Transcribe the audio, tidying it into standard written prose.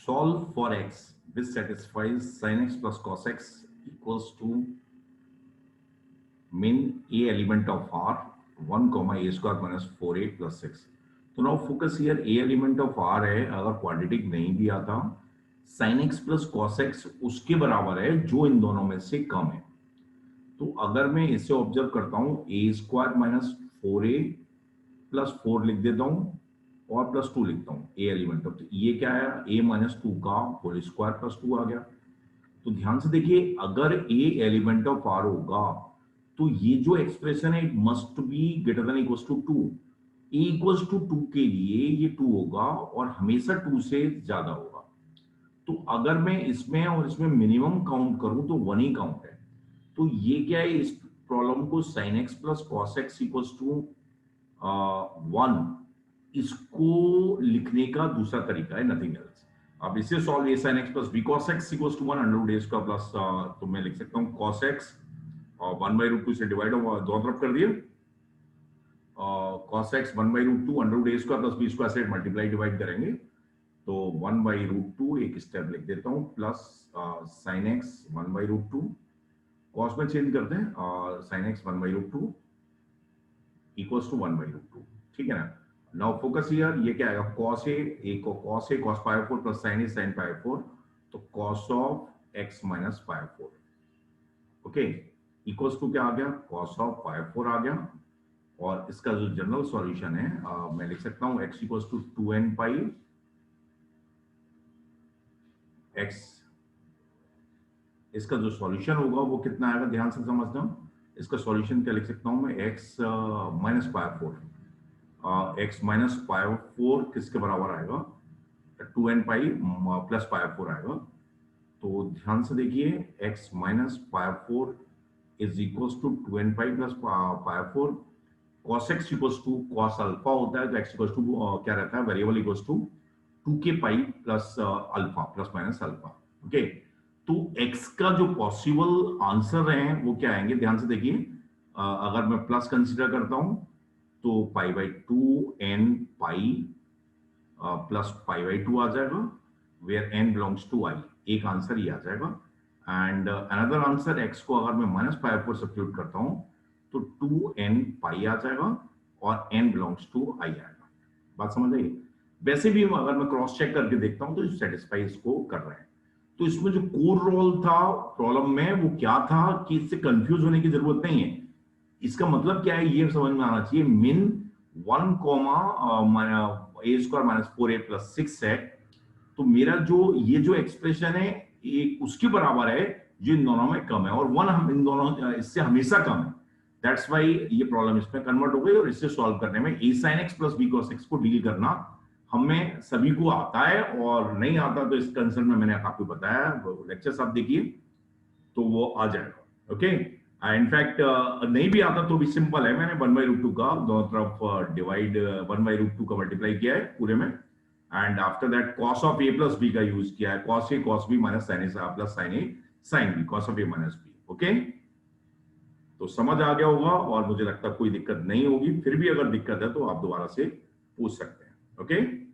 Solve for x which satisfies sin x plus cos x equals to min a element of R 1 comma a square minus 4a plus 6. तो now focus here a element of R है, अगर quadratic नहीं दिया था sin x plus cos x उसके बराबर है जो इन दोनों में से कम है। तो अगर मैं इसे ऑब्जर्व करता हूं a square minus 4a plus 4 लिख देता हूं और प्लस 2 लिखता हूं a एलिमेंट ऑफ, तो ये क्या है a माइनस 2 का होल स्क्वायर प्लस 2 आ गया। तो ध्यान से देखिए अगर a एलिमेंट ऑफ R होगा तो ये जो एक्सप्रेशन है it must be greater than equals to 2। a equals to 2 के लिए ये 2 होगा और हमेशा 2 से ज्यादा होगा। तो अगर मैं इसमें और इसमें मिनिमम काउंट करूं तो 1 ही काउंट है। तो ये क्या है, इस प्रॉब्लम को sin x plus cos x equals to 1 इसको लिखने का दूसरा तरीका है, नथिंग एल्स। अब इसे सॉल्व ये sin x plus b cos x equals to 1 under root a square plus, तो मैं लिख सकता हूं cos x और 1/√2 से डिवाइड दोनों तरफ कर दिए, cos x 1/√2 under root a square plus b square से मल्टीप्लाई डिवाइड करेंगे तो 1/√2 एक स्टेप लिख देता हूं प्लस sin x 1/√2 cos में चेंज करते हैं sin x 1/√2 इक्वल्स टू 1/√2, ठीक है ना। नाउ फोकस हियर, ये क्या आएगा cos a को cos a cos pi 4 plus sin a sin pi 4, तो cos of x minus pi 4, okay, equals to क्या आ गया cos ऑफ pi 4 आ गया। और इसका जो जनरल सॉल्यूशन है मैं लिख सकता हूं x equals to 2n pi x। इसका जो सॉल्यूशन होगा वो कितना आएगा, ध्यान से समझना। इसका सॉल्यूशन क्या लिख सकता हूं मैं x minus pi 4, x minus pi 4 किसके बराबर आएगा 2n पाई प्लस पाई 4 आएगा। तो ध्यान से देखिए x minus pi 4 is equals to 2n pi plus pi 4, cos x equals to cos alpha होता है तो x इक्वल्स टू क्या रहता है variable equals to 2k pi plus alpha plus minus alpha, okay. तो x का जो possible answer है वो क्या आएंगे, ध्यान से देखिए, अगर मैं प्लस कंसीडर करता हूं तो π/2n पाई प्लस π/2 आ जाएगा where n belongs to i, एक आंसर ये आ जाएगा। एंड अनदर आंसर x को अगर मैं माइनस पाई 4 सब्स्टिट्यूट करता हूं तो 2n पाई आ जाएगा और n बिलोंग्स टू i आएगा। बात समझ आई। वैसे भी अगर मैं क्रॉस चेक करके देखता हूं तो सेटिस्फाई इसको कर रहे हैं। तो इसमें जो कोर रोल था प्रॉब्लम में वो क्या था कि इससे कंफ्यूज होने की जरूरत नहीं है। इसका मतलब क्या है ये समझ में आना चाहिए, मिन 1 comma a square minus 4a plus 6 है, तो मेरा जो ये जो एक्सप्रेशन है एक उसके बराबर है जो इन दोनों में कम है और 1 हम इन दोनों इससे हमेशा कम है। दैट्स वाई ये प्रॉब्लम इसमें कन्वर्ट हो गई और इससे सॉल्व करने में a sin x plus b cos x को डील करना हमें सभी को आता है, और नहीं आता तो इस कंसर्न में मैंने आपको बताया लेक्चर्स आप देखिए तो वो आ जाएगा, ओके। इनफैक्ट नहीं भी आता तो भी सिंपल है, मैंने 1/√2 का दोनों तरफ डिवाइड 1/√2 का मल्टीप्लाई किया है पूरे में, and after that cos of a plus b का यूज किया है, cos a cos b minus sin a plus sin a sin b cos of a minus b, okay. तो समझ आ गया होगा और मुझे लगता है कोई दिक्कत नहीं होगी, फिर भी अगर दिक्कत है तो आप दोबारा से पूछ सकते हैं, ओके।